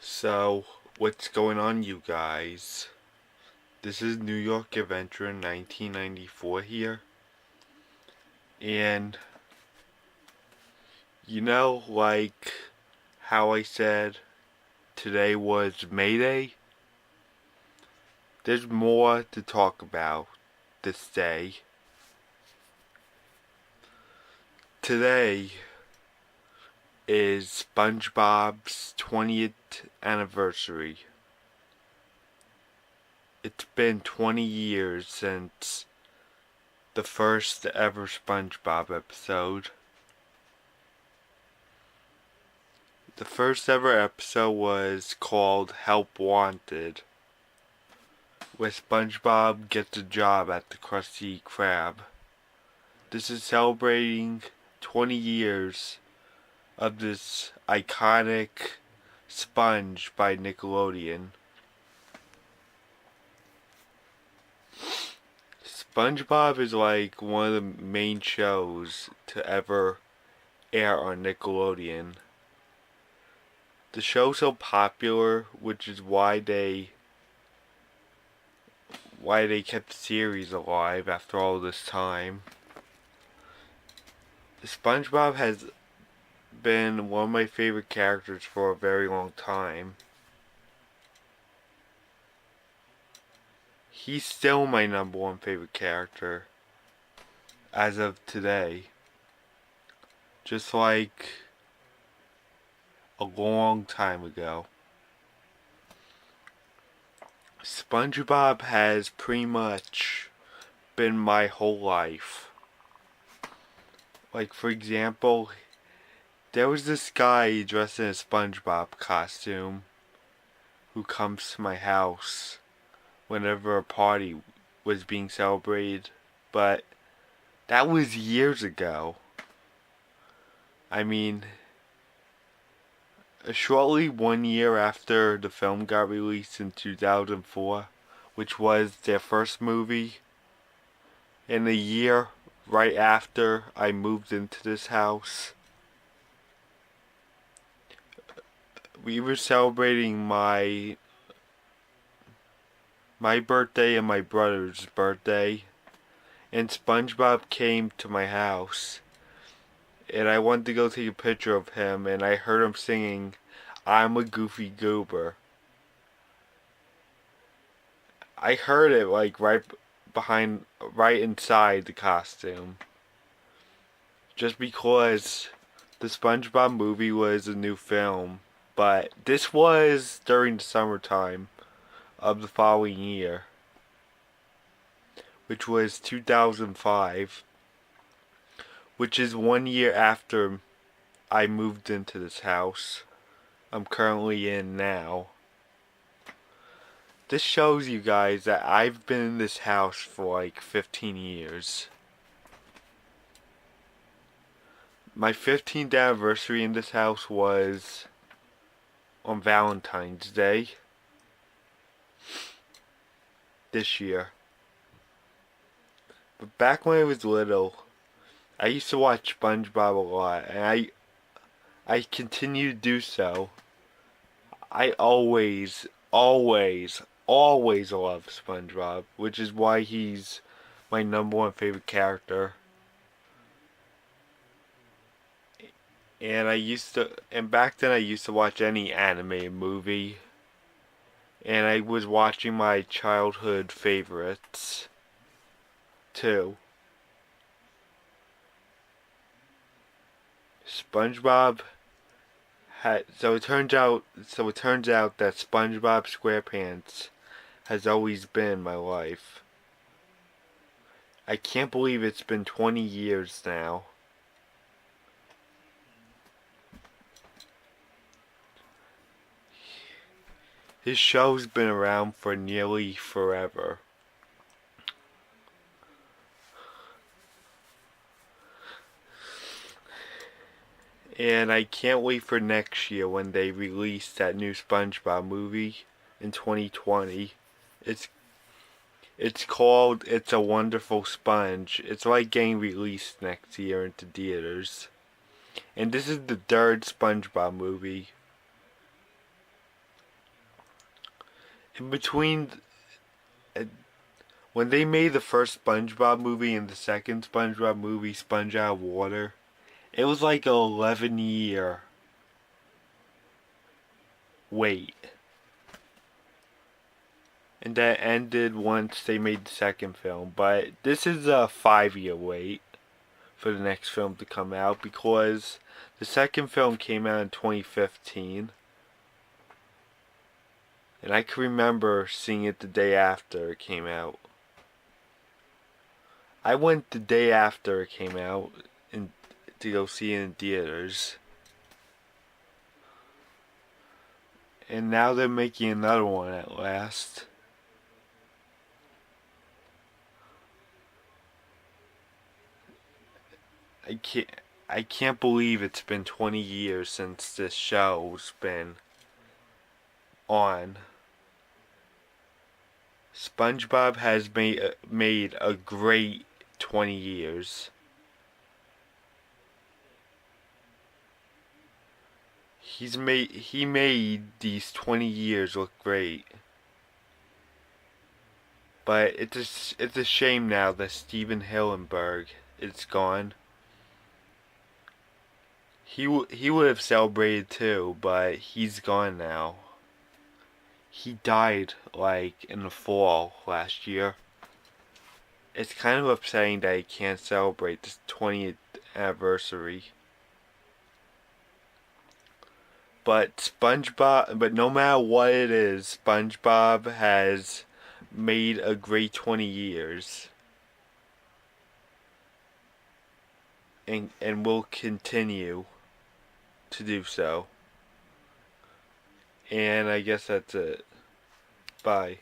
So, what's going on, you guys? This is New York Adventure 1994 here. And, like how I said today was May Day? There's more to talk about this day. Today is SpongeBob's 20th anniversary. It's been 20 years since the first ever SpongeBob episode. The first ever episode was called Help Wanted, where SpongeBob gets a job at the Krusty Krab. This is celebrating 20 years of this iconic sponge by Nickelodeon. SpongeBob is like one of the main shows to ever air on Nickelodeon. The show's so popular, which is why they kept the series alive after all this time. SpongeBob has been one of my favorite characters for a very long time. He's still my number one favorite character as of today. Just like a long time ago. SpongeBob has pretty much been my whole life. Like, for example, there was this guy dressed in a SpongeBob costume who comes to my house whenever a party was being celebrated, but that was years ago. I mean, shortly 1 year after the film got released in 2004, which was their first movie, and a year right after I moved into this house, we were celebrating my birthday and my brother's birthday, and SpongeBob came to my house, and I wanted to go take a picture of him, and I heard him singing, "I'm a Goofy Goober." I heard it like right inside the costume. Just because the SpongeBob movie was a new film, but this was during the summertime of the following year, which was 2005, which is 1 year after I moved into this house I'm currently in now. This shows you guys that I've been in this house for like 15 years. My 15th anniversary in this house was on Valentine's Day this year. But back when I was little, I used to watch SpongeBob a lot, and I continue to do so. I always love SpongeBob, which is why he's my number one favorite character. And back then I used to watch any animated movie, and I was watching my childhood favorites too. SpongeBob so it turns out that SpongeBob Squarepants has always been my life. I can't believe it's been 20 years now. His show's been around for nearly forever. And I can't wait for next year when they release that new SpongeBob movie in 2020. It's called It's a Wonderful Sponge. It's like getting released next year into theaters. And this is the third SpongeBob movie. between when they made the first SpongeBob movie and the second SpongeBob movie, Sponge Out of Water, it was like an 11-year wait. And that ended once they made the second film. But this is a 5-year wait for the next film to come out, because the second film came out in 2015. And I can remember seeing it the day after it came out. I went the day after it came out to go see it in theaters. And now they're making another one at last. I can't believe it's been 20 years since this show's been on. SpongeBob has made a great 20 years. He made these 20 years look great. But it's a shame now that Steven Hillenburg is gone. He would have celebrated too, but he's gone now. He died like in the fall last year. It's kind of upsetting that he can't celebrate this 20th anniversary. But no matter what it is, SpongeBob has made a great 20 years. And will continue to do so. And I guess that's it. Bye.